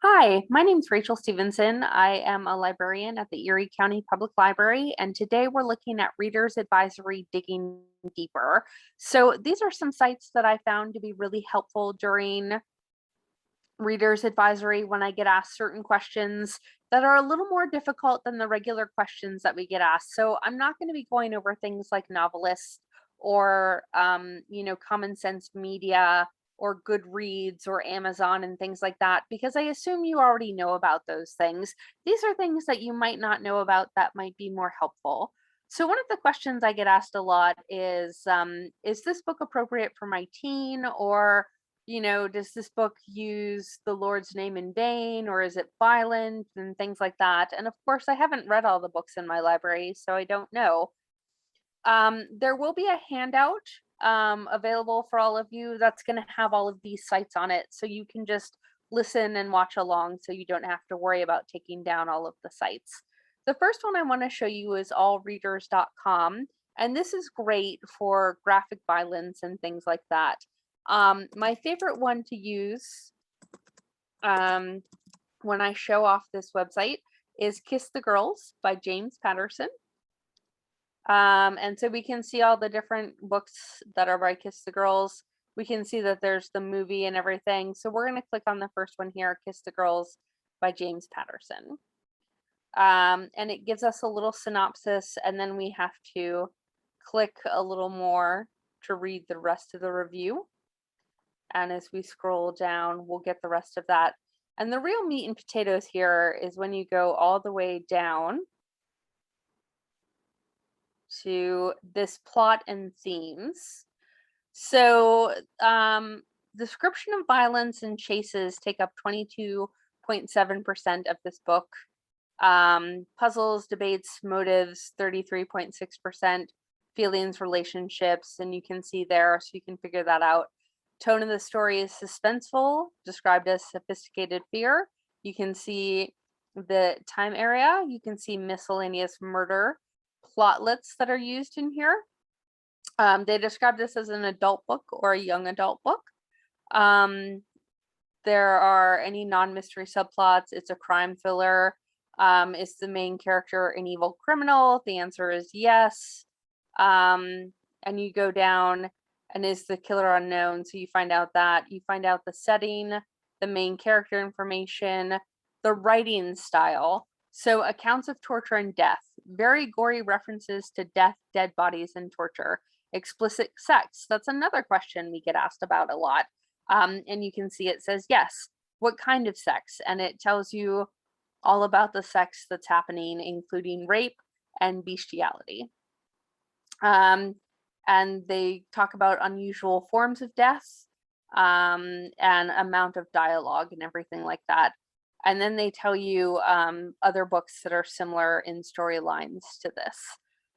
Hi, my name is Rachel Stevenson. I am a librarian at the Erie County Public Library, and today we're looking at Reader's Advisory Digging Deeper. So these are some sites that I found to be really helpful during Reader's Advisory when I get asked certain questions that are a little more difficult than the regular questions that we get asked. So I'm not going to be going over things like novelists or, common sense media or Goodreads or Amazon and things like that, because I assume you already know about those things. These are things that you might not know about that might be more helpful. So one of the questions I get asked a lot is this book appropriate for my teen? Or does this book use the Lord's name in vain, or is it violent and things like that? And of course, I haven't read all the books in my library, so I don't know. There will be a handout available for all of you that's going to have all of these sites on it, so you can just listen and watch along so you don't have to worry about taking down all of the sites. The first one I want to show you is allreaders.com, and this is great for graphic violence and things like that. My favorite one to use when I show off this website is Kiss the Girls by James Patterson. And so we can see all the different books that are by Kiss the Girls. We can see that there's the movie and everything. So we're going to click on the first one here, Kiss the Girls by James Patterson. And it gives us a little synopsis, and then we have to click a little more to read the rest of the review. And as we scroll down, we'll get the rest of that. And the real meat and potatoes here is when you go all the way down to this plot and themes. So description of violence and chases take up 22.7% of this book. Puzzles, debates, motives, 33.6%. Feelings, relationships, and you can see there, so you can figure that out. Tone of the story is suspenseful, described as sophisticated fear. You can see the time area. You can see miscellaneous murder plotlets that are used in here. They describe this as an adult book or a young adult book. There are any non-mystery subplots. It's a crime thriller. Is the main character an evil criminal? The answer is yes. And you go down, and is the killer unknown? So you find out that. You find out the setting, the main character information, the writing style. So accounts of torture and death, very gory references to death, dead bodies, and torture. Explicit sex, that's another question we get asked about a lot. And you can see it says yes. What kind of sex? And it tells you all about the sex that's happening, including rape and bestiality. And they talk about unusual forms of death and amount of dialogue and everything like that. And then they tell you other books that are similar in storylines to this.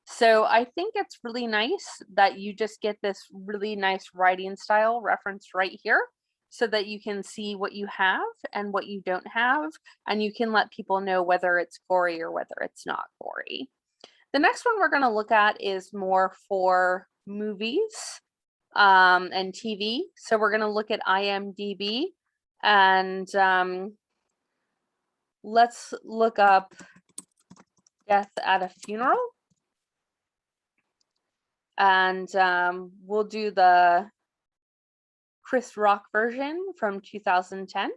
So I think it's really nice that you just get this really nice writing style referenced right here, so that you can see what you have and what you don't have, and you can let people know whether it's gory or whether it's not gory. The next one we're going to look at is more for movies and TV. So we're going to look at IMDb, and let's look up Death at a Funeral. And we'll do the Chris Rock version from 2010.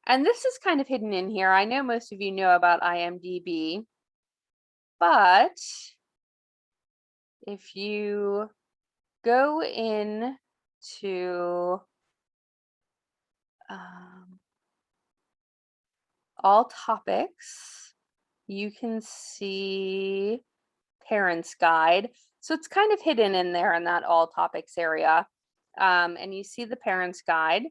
And this is kind of hidden in here. I know most of you know about IMDb, but if you go in to all topics, you can see Parents Guide. So it's kind of hidden in there in that all topics area. And you see the Parents Guide.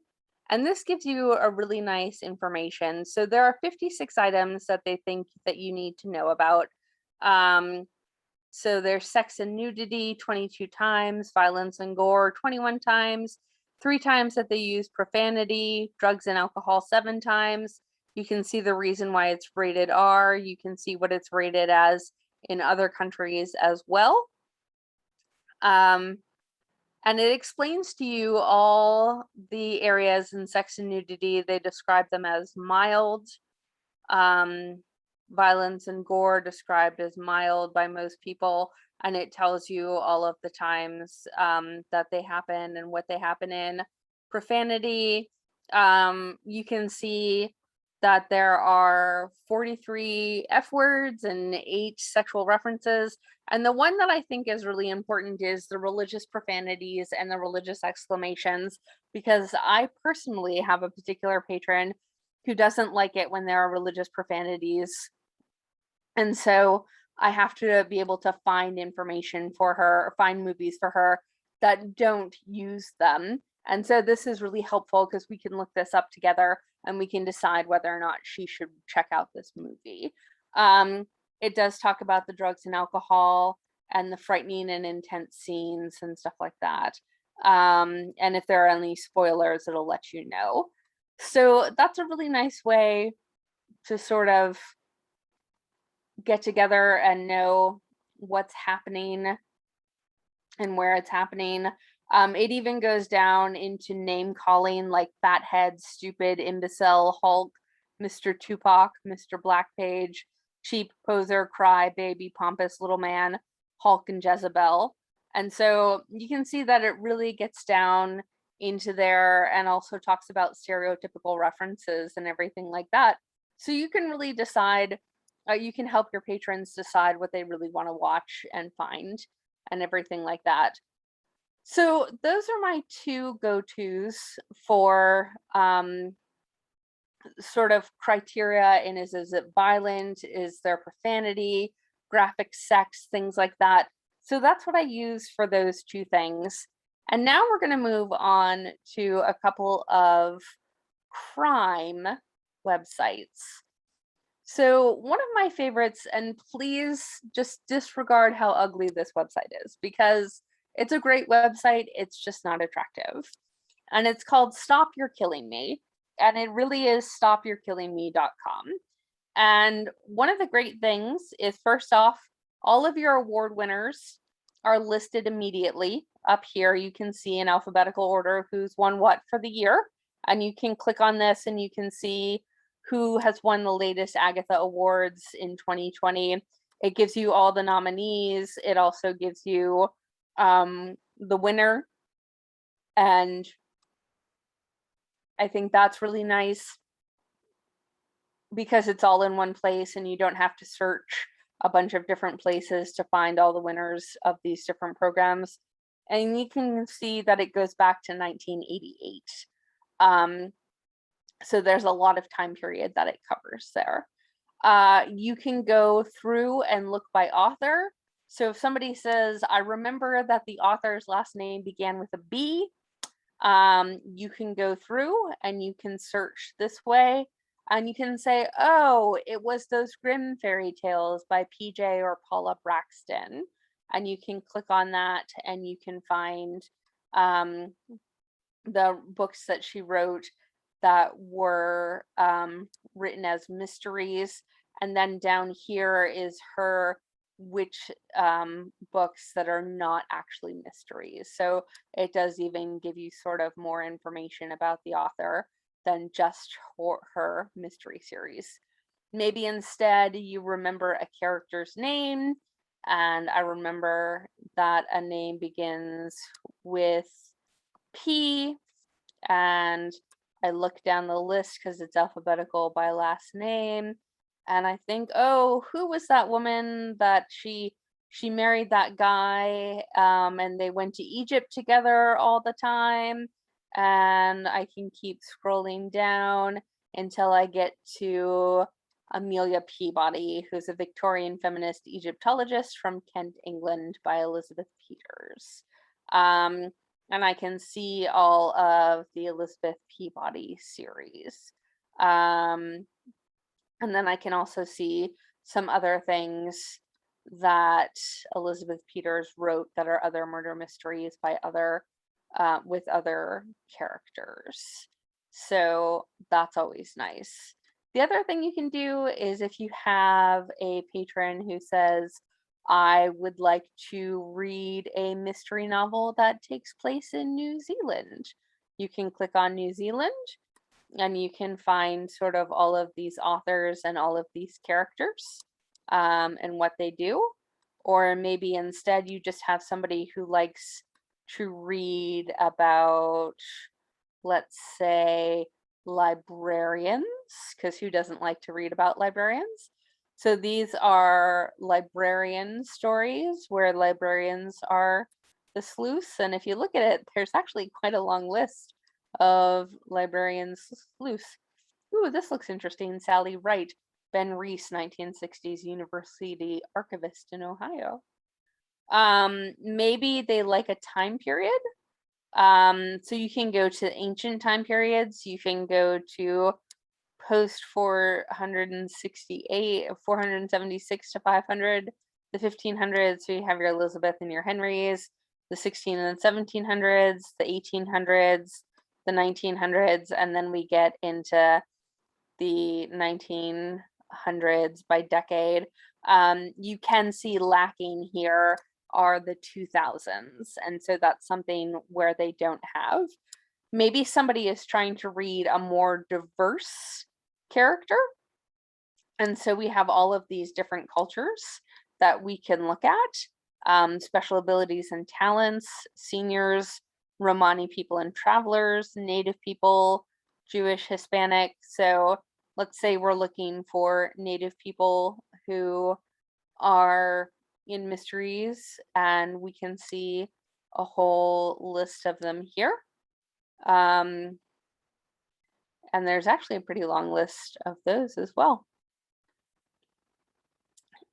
And this gives you a really nice information. So there are 56 items that they think that you need to know about. So there's sex and nudity 22 times, violence and gore 21 times, 3 times that they use profanity, drugs and alcohol 7 times. You can see the reason why it's rated R. You can see what it's rated as in other countries as well. And it explains to you all the areas in sex and nudity. They describe them as mild. Violence and gore described as mild by most people, and it tells you all of the times that they happen and what they happen in. Profanity, you can see that there are 43 F words and 8 sexual references. And the one that I think is really important is the religious profanities and the religious exclamations, because I personally have a particular patron who doesn't like it when there are religious profanities. And so I have to be able to find information for her, or find movies for her that don't use them. And so this is really helpful because we can look this up together and we can decide whether or not she should check out this movie. It does talk about the drugs and alcohol and the frightening and intense scenes and stuff like that. And if there are any spoilers, it'll let you know. So that's a really nice way to sort of get together and know what's happening and where it's happening. It even goes down into name calling, like fathead, stupid, imbecile, Hulk, Mr. Tupac, Mr. Blackpage, cheap, poser, cry, baby, pompous, little man, Hulk, and Jezebel. And so you can see that it really gets down into there and also talks about stereotypical references and everything like that. So you can really decide, you can help your patrons decide what they really want to watch and find and everything like that. So those are my 2 go-tos for sort of criteria in is it violent, is there profanity, graphic sex, things like that. So that's what I use for those 2 things. And now we're going to move on to a couple of crime websites. So one of my favorites, and please just disregard how ugly this website is, because it's a great website, it's just not attractive. And it's called Stop You're Killing Me. And it really is stopyourkillingme.com. And one of the great things is, first off, all of your award winners are listed immediately. Up here, you can see in alphabetical order who's won what for the year. And you can click on this and you can see who has won the latest Agatha Awards in 2020. It gives you all the nominees. It also gives you the winner. And I think that's really nice because it's all in one place and you don't have to search a bunch of different places to find all the winners of these different programs. And you can see that it goes back to 1988. So there's a lot of time period that it covers there. You can go through and look by author. So if somebody says, I remember that the author's last name began with a B, you can go through and you can search this way and you can say, oh, it was those Grimm fairy tales by PJ or Paula Braxton. And you can click on that and you can find the books that she wrote that were written as mysteries. And then down here is her which books that are not actually mysteries. So it does even give you sort of more information about the author than just her mystery series. Maybe instead you remember a character's name, and I remember that a name begins with P, and I look down the list because it's alphabetical by last name. And I think, oh, who was that woman that she married that guy, and they went to Egypt together all the time. And I can keep scrolling down until I get to Amelia Peabody, who's a Victorian feminist Egyptologist from Kent, England, by Elizabeth Peters. And I can see all of the Elizabeth Peabody series. And then I can also see some other things that Elizabeth Peters wrote that are other murder mysteries by other with other characters. So that's always nice. The other thing you can do is if you have a patron who says, I would like to read a mystery novel that takes place in New Zealand. You can click on New Zealand and you can find sort of all of these authors and all of these characters and what they do. Or maybe instead you just have somebody who likes to read about, let's say, librarians, because who doesn't like to read about librarians? So these are librarian stories where librarians are the sleuths. And if you look at it, there's actually quite a long list of librarian sleuths. Ooh, this looks interesting. Sally Wright, Ben Reese, 1960s University archivist in Ohio. Maybe they like a time period. So you can go to ancient time periods. You can go to post 468, 476 to 500, the 1500s. So you have your Elizabeth and your Henrys, the 16 and 1700s, the 1800s, the 1900s, and then we get into the 1900s by decade. You can see lacking here are the 2000s. And so that's something where they don't have. Maybe somebody is trying to read a more diverse character. And so we have all of these different cultures that we can look at, special abilities and talents, seniors, Romani people and travelers, Native people, Jewish, Hispanic. So let's say we're looking for Native people who are in mysteries, and we can see a whole list of them here. And there's actually a pretty long list of those as well.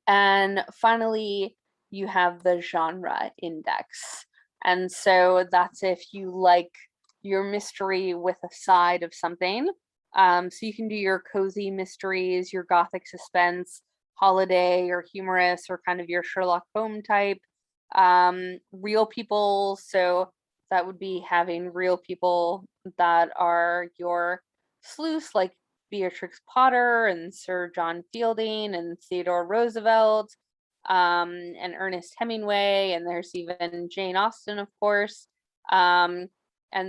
And finally, you have the genre index. And so that's if you like your mystery with a side of something. So you can do your cozy mysteries, your gothic suspense, holiday or humorous, or kind of your Sherlock Holmes type. Real people, so that would be having real people that are your sleuths, like Beatrix Potter and Sir John Fielding and Theodore Roosevelt, and Ernest Hemingway, and there's even Jane Austen, of course. And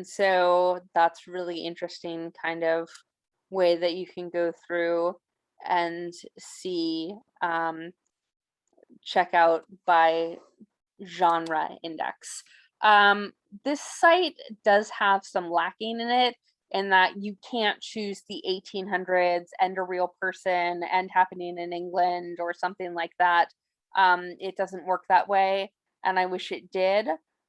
so that's really interesting kind of way that you can go through and see, check out by genre index. This site does have some lacking in it, in that you can't choose the 1800s and a real person and happening in England or something like that. It doesn't work that way, and I wish it did.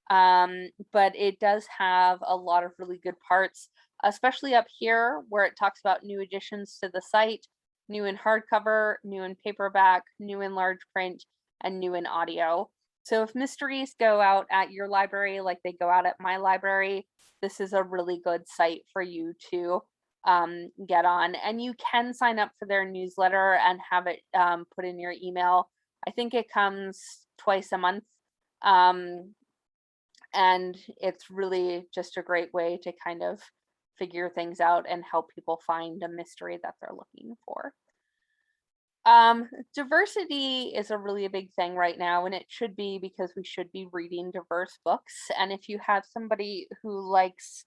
But it does have a lot of really good parts, especially up here where it talks about new additions to the site, new in hardcover, new in paperback, new in large print, and new in audio. So if mysteries go out at your library like they go out at my library, this is a really good site for you to get on. And you can sign up for their newsletter and have it put in your email. I think it comes twice a month. And it's really just a great way to kind of figure things out and help people find a mystery that they're looking for. Diversity is a really big thing right now, and it should be, because we should be reading diverse books. And if you have somebody who likes,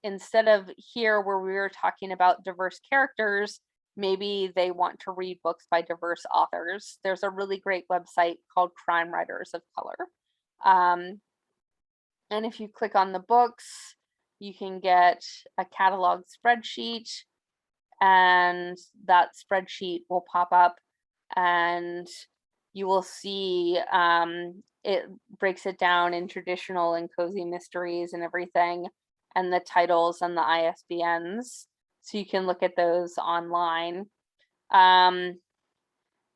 instead of here where we were talking about diverse characters, maybe they want to read books by diverse authors, there's a really great website called Crime Writers of Color. And if you click on the books, you can get a catalog spreadsheet, and that spreadsheet will pop up and you will see it breaks it down in traditional and cozy mysteries and everything, and the titles and the ISBNs, so you can look at those online.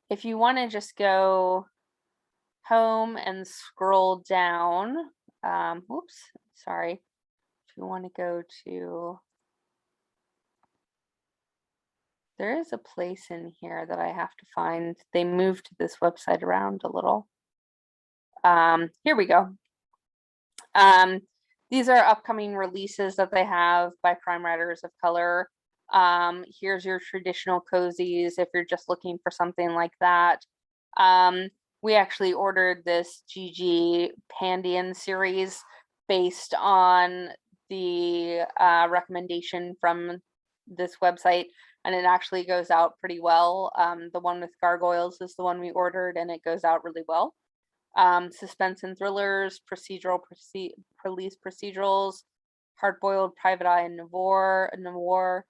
If you want to just go home and scroll down, oops, sorry, if you want to go to, there is a place in here that I have to find. They moved this website around a little. Here we go. These are upcoming releases that they have by Crime Writers of Color. Here's your traditional cozies if you're just looking for something like that. We actually ordered this GG Pandian series based on the recommendation from this website, and it actually goes out pretty well. The one with gargoyles is the one we ordered, and it goes out really well. Suspense and thrillers, police procedurals, hard-boiled private eye and noir,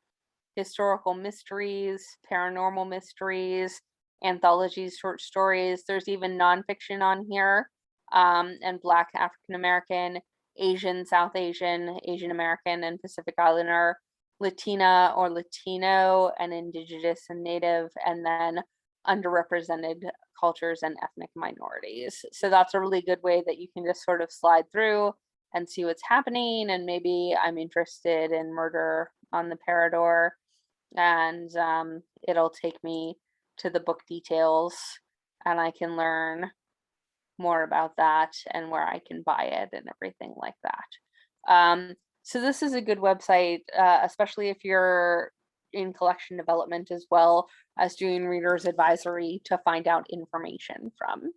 historical mysteries, paranormal mysteries, anthologies, short stories. There's even nonfiction on here, and Black, African American, Asian, South Asian, Asian American, and Pacific Islander, Latina or Latino, and Indigenous and Native, and then underrepresented cultures and ethnic minorities. So that's a really good way that you can just sort of slide through and see what's happening. And maybe I'm interested in murder on the Parador, and it'll take me to the book details, and I can learn more about that and where I can buy it and everything like that. So this is a good website, especially if you're in collection development as well as doing reader's advisory, to find out information from.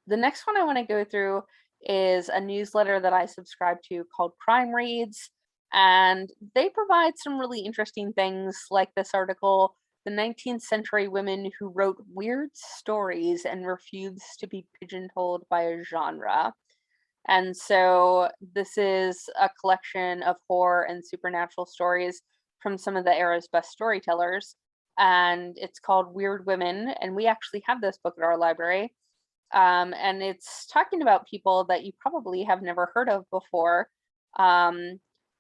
The next one I want to go through is a newsletter that I subscribe to called Crime Reads, and they provide some really interesting things like this article, The 19th Century Women Who Wrote Weird Stories and Refused to be Pigeonholed by a Genre. And so this is a collection of horror and supernatural stories from some of the era's best storytellers, and it's called Weird Women, and we actually have this book at our library. And it's talking about people that you probably have never heard of before.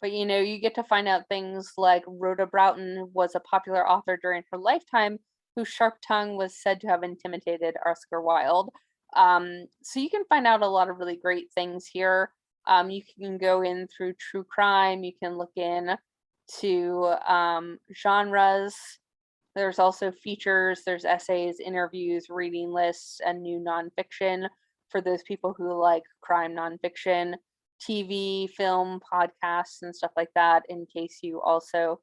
But you know, you get to find out things like Rhoda Broughton was a popular author during her lifetime whose sharp tongue was said to have intimidated Oscar Wilde. So you can find out a lot of really great things here. You can go in through true crime, you can look in to genres. There's also features, there's essays, interviews, reading lists, and new nonfiction for those people who like crime nonfiction, TV, film, podcasts, and stuff like that, in case you also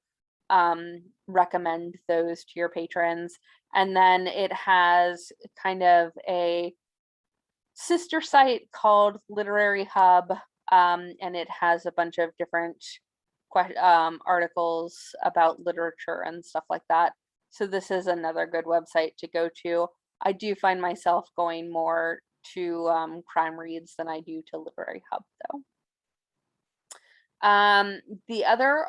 recommend those to your patrons. And then it has kind of a sister site called Literary Hub, and it has a bunch of different articles about literature and stuff like that. So this is another good website to go to. I do find myself going more to Crime Reads than I do to Literary Hub, though. The other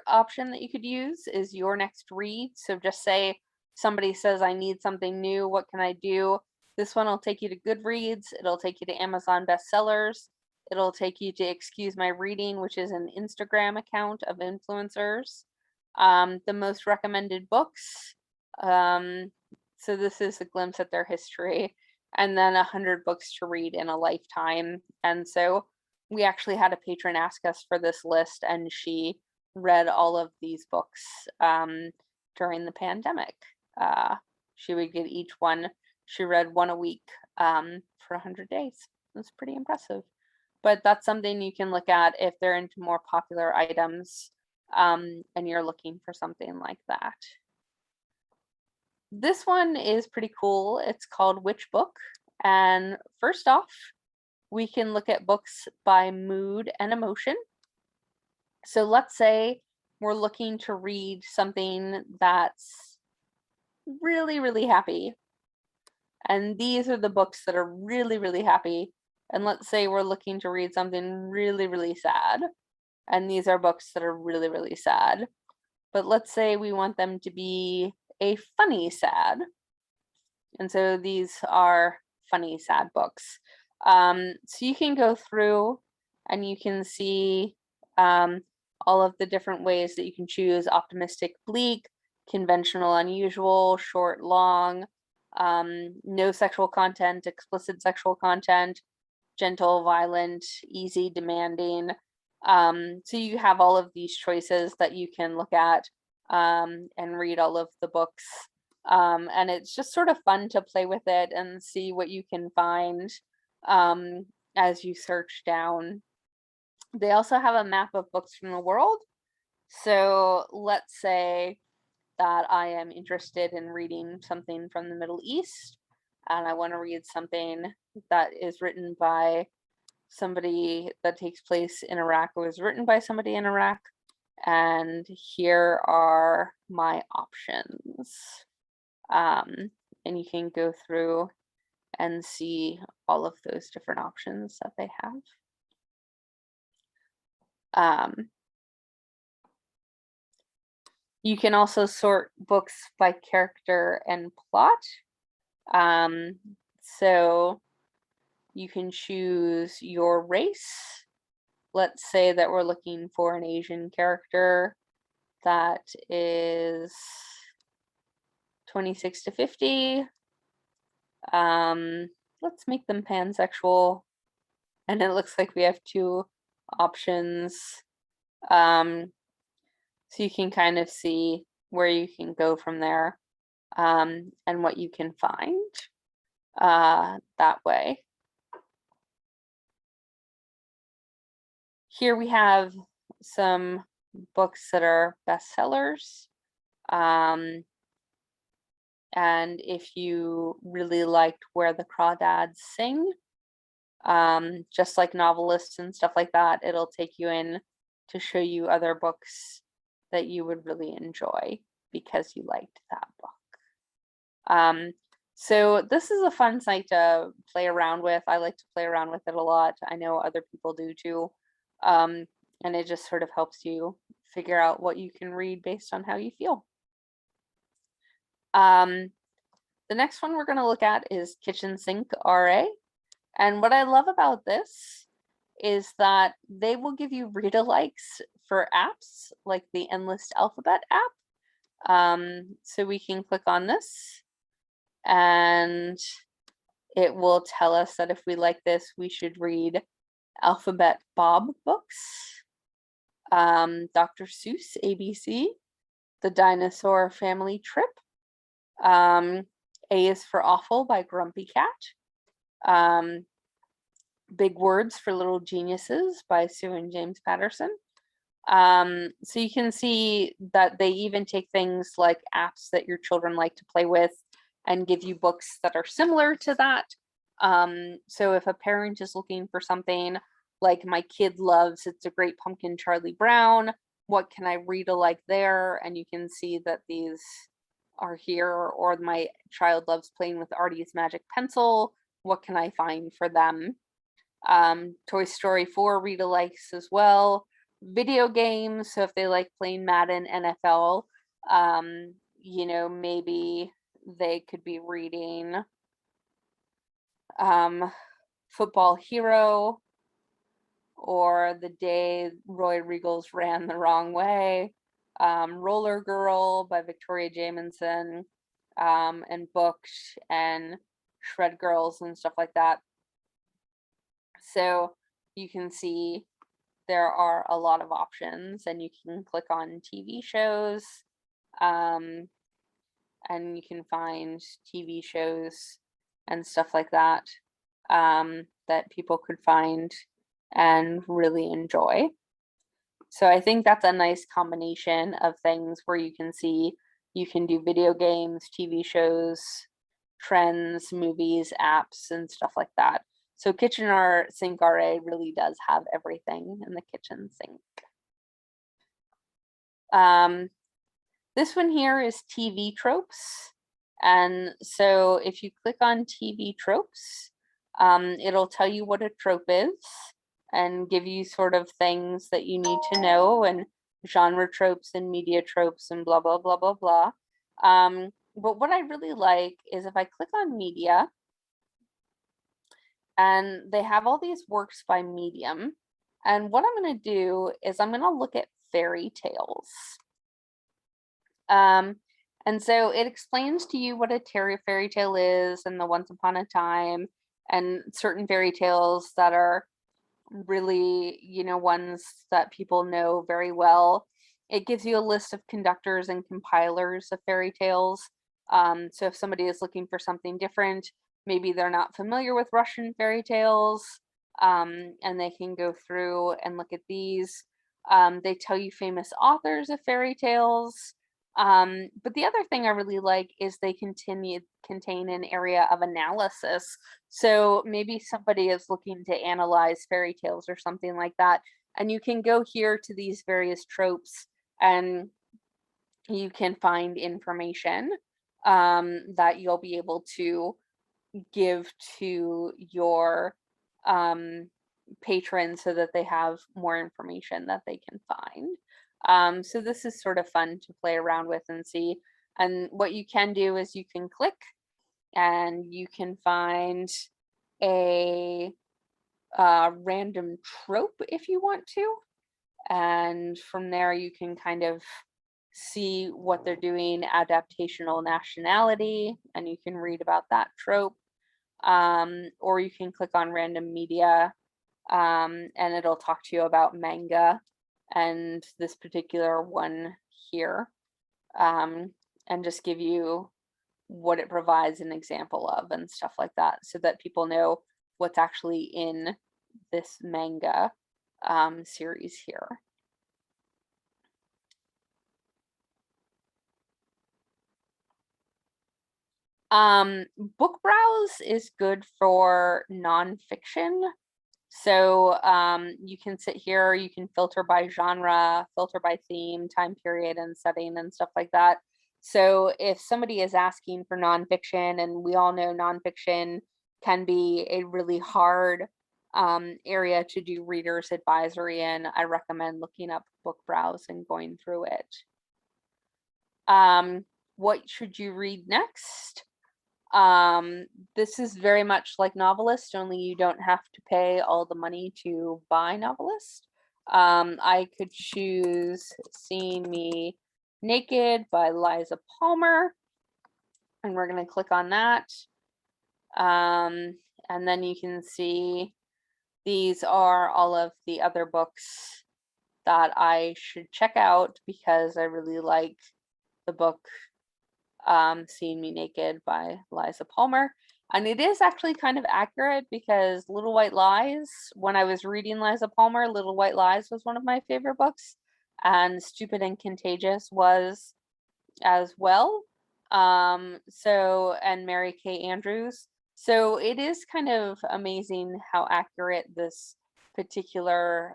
option that you could use is Your Next Read. So just say somebody says, I need something new, what can I do? This one will take you to Goodreads, it'll take you to Amazon bestsellers, it'll take you to Excuse My Reading, which is an Instagram account of influencers. The most recommended books. So this is a glimpse at their history, and then 100 books to read in a lifetime. And so we actually had a patron ask us for this list, and she read all of these books during the pandemic. She would get each one. She read one a week for 100 days. It was pretty impressive. But that's something you can look at if they're into more popular items, and you're looking for something like that. This one is pretty cool. It's called Which Book? And first off, we can look at books by mood and emotion. So let's say we're looking to read something that's really, really happy. And these are the books that are really, really happy. And let's say we're looking to read something really, really sad. And these are books that are really, really sad. But let's say we want them to be a funny sad. And so these are funny sad books. So you can go through and you can see all of the different ways that you can choose: optimistic, bleak, conventional, unusual, short, long, no sexual content, explicit sexual content, gentle, violent, easy, demanding. So you have all of these choices that you can look at and read all of the books. And it's just sort of fun to play with it and see what you can find as you search down. They also have a map of books from the world. So let's say that I am interested in reading something from the Middle East, and I want to read something that is written by somebody that takes place in Iraq or was written by somebody in Iraq. And here are my options. And you can go through and see all of those different options that they have. You can also sort books by character and plot. So you can choose your race. Let's say that we're looking for an Asian character that is 26 to 50. Let's make them pansexual. And it looks like we have 2 options. So you can kind of see where you can go from there, and what you can find that way. Here we have some books that are bestsellers. And if you really liked Where the Crawdads Sing, just like novelists and stuff like that, it'll take you in to show you other books that you would really enjoy because you liked that book. So this is a fun site to play around with. I like to play around with it a lot. I know other people do too. And it just sort of helps you figure out what you can read based on how you feel. The next one we're going to look at is Kitchen Sink RA. And what I love about this is that they will give you read-alikes for apps like the Endless Alphabet app. So we can click on this and it will tell us that if we like this, we should read Alphabet Bob books, Dr. Seuss ABC, The Dinosaur Family Trip, A is for Awful by Grumpy Cat, Big Words for Little Geniuses by Sue and James Patterson. So you can see that they even take things like apps that your children like to play with and give you books that are similar to that. So if a parent is looking for something like my kid loves It's a Great Pumpkin, Charlie Brown, what can I read alike there? And you can see that these are here. Or my child loves playing with Artie's Magic Pencil, what can I find for them? Toy Story 4 read-alikes as well. Video games, so if they like playing Madden, NFL, you know, maybe they could be reading Football Hero, or The Day Roy Regals Ran the Wrong Way, Roller Girl by Victoria Jamieson, and Booked and Shred Girls and stuff like that. So you can see there are a lot of options, and you can click on TV shows, and you can find TV shows and stuff like that, that people could find and really enjoy. So I think that's a nice combination of things where you can see you can do video games, TV shows, trends, movies, apps, and stuff like that. So Kitchen Sink RA really does have everything in the kitchen sink. This one here is TV Tropes. And so if you click on TV Tropes, it'll tell you what a trope is and give you sort of things that you need to know, and genre tropes and media tropes and blah, blah, blah, blah, blah. But what I really like is if I click on media, and they have all these works by medium. And what I'm going to do is I'm going to look at fairy tales. And so it explains to you what a fairy tale is, and the Once Upon a Time, and certain fairy tales that are really, you know, ones that people know very well. It gives you a list of conductors and compilers of fairy tales. So if somebody is looking for something different, maybe they're not familiar with Russian fairy tales, and they can go through and look at these. They tell you famous authors of fairy tales. But the other thing I really like is they contain an area of analysis. So maybe somebody is looking to analyze fairy tales or something like that, and you can go here to these various tropes and you can find information that you'll be able to give to your patrons so that they have more information that they can find. So this is sort of fun to play around with and see. And what you can do is you can click and you can find a random trope if you want to. And from there you can kind of see what they're doing, adaptational nationality, and you can read about that trope. Or you can click on random media and it'll talk to you about manga and this particular one here, and just give you what it provides an example of and stuff like that so that people know what's actually in this manga series here. Book browse is good for nonfiction. So you can sit here, you can filter by genre, filter by theme, time period, and setting and stuff like that. So if somebody is asking for nonfiction, and we all know nonfiction can be a really hard area to do reader's advisory in, I recommend looking up book browse and going through it. What should you read next? This is very much like Novelist, only you don't have to pay all the money to buy Novelist. I could choose Seeing Me Naked by Liza Palmer, and we're going to click on that. And then you can see these are all of the other books that I should check out because I really like the book Seeing Me Naked by Liza Palmer. And it is actually kind of accurate because Little White Lies, when I was reading Liza Palmer, Little White Lies was one of my favorite books, and Stupid and Contagious was as well. And Mary Kay Andrews. So it is kind of amazing how accurate this particular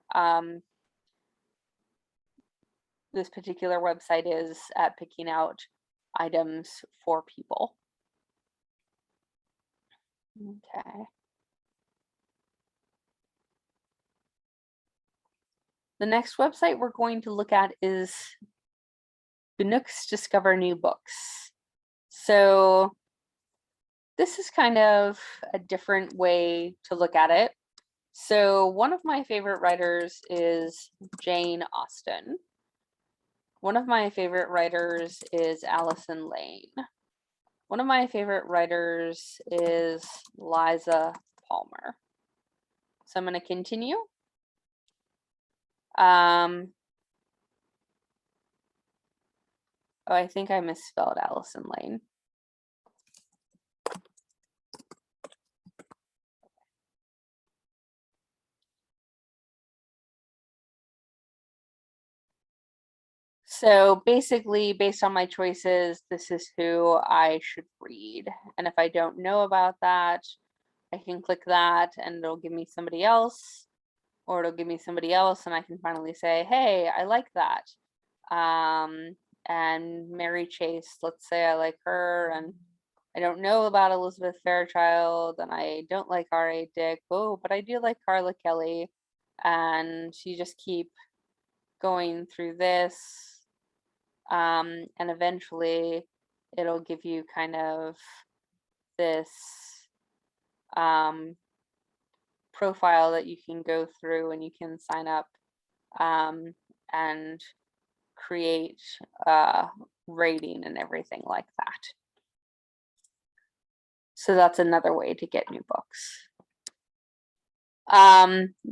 website is at picking out items for people. Okay. The next website we're going to look at is Books Discover New Books. So this is kind of a different way to look at it. So one of my favorite writers is Jane Austen. One of my favorite writers is Allison Lane. One of my favorite writers is Liza Palmer. So I'm going to continue. Oh, I think I misspelled Allison Lane. So basically, based on my choices, this is who I should read. And if I don't know about that, I can click that and it'll give me somebody else, or it'll give me somebody else and I can finally say, hey, I like that. And Mary Chase, let's say I like her, and I don't know about Elizabeth Fairchild, and I don't like R.A. Dick, but I do like Carla Kelly. And you just keep going through this. And eventually it'll give you kind of this profile that you can go through and you can sign up and create a rating and everything like that. So that's another way to get new books.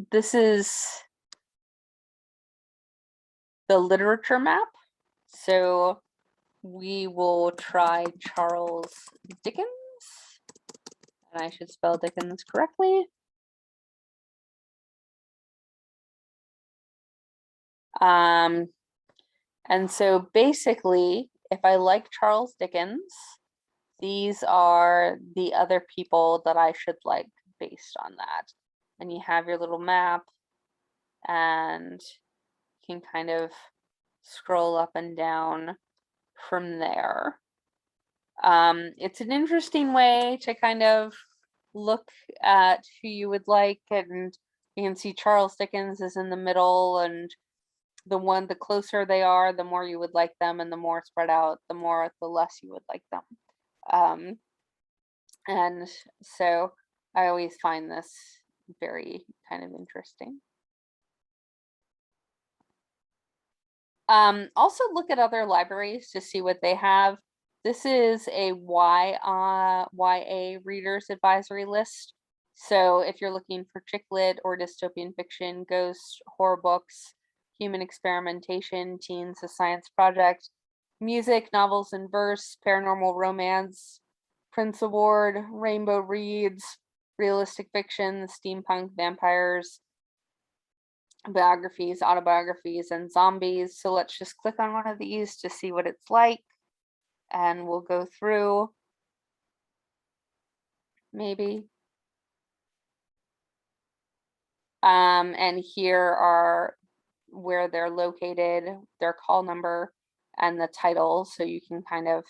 This is the literature map. So we will try Charles Dickens, and I should spell Dickens correctly. And so basically if I like Charles Dickens, these are the other people that I should like based on that. And you have your little map, and you can kind of scroll up and down from there. It's an interesting way to kind of look at who you would like, and you can see Charles Dickens is in the middle, and the closer they are, the more you would like them, and the more spread out, the less you would like them. And so I always find this very kind of interesting. Also look at other libraries to see what they have. This is a YA readers advisory list. So if you're looking for chick lit or dystopian fiction, ghost, horror books, human experimentation, teens, a science project, music, novels and verse, paranormal romance, Prince Award, Rainbow Reads, realistic fiction, steampunk, vampires, biographies, autobiographies, and zombies. So let's just click on one of these to see what it's like, and we'll go through maybe. And here are where they're located, their call number, and the title, so you can kind of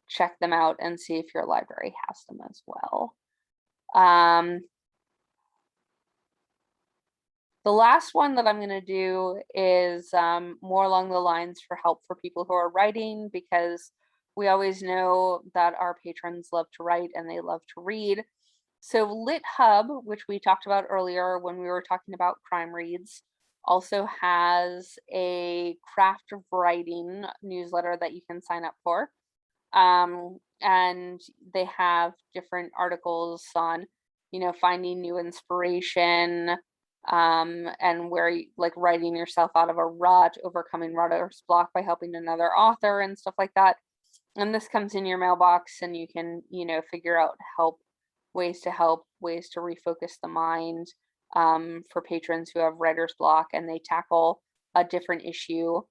check them out and see if your library has them as well. The last one that I'm going to do is more along the lines for help for people who are writing, because we always know that our patrons love to write and they love to read. So LitHub, which we talked about earlier when we were talking about crime reads, also has a craft of writing newsletter that you can sign up for. And they have different articles on, finding new inspiration, and where like writing yourself out of a rut, overcoming writer's block by helping another author and stuff like that. And this comes in your mailbox, and you can, figure out ways to refocus the mind, for patrons who have writer's block, and they tackle a different issue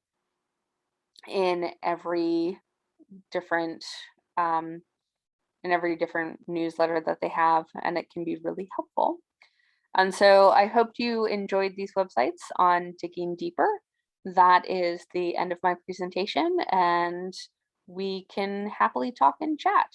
in every different newsletter that they have, and it can be really helpful. And so I hope you enjoyed these websites on digging deeper. That is the end of my presentation, and we can happily talk and chat.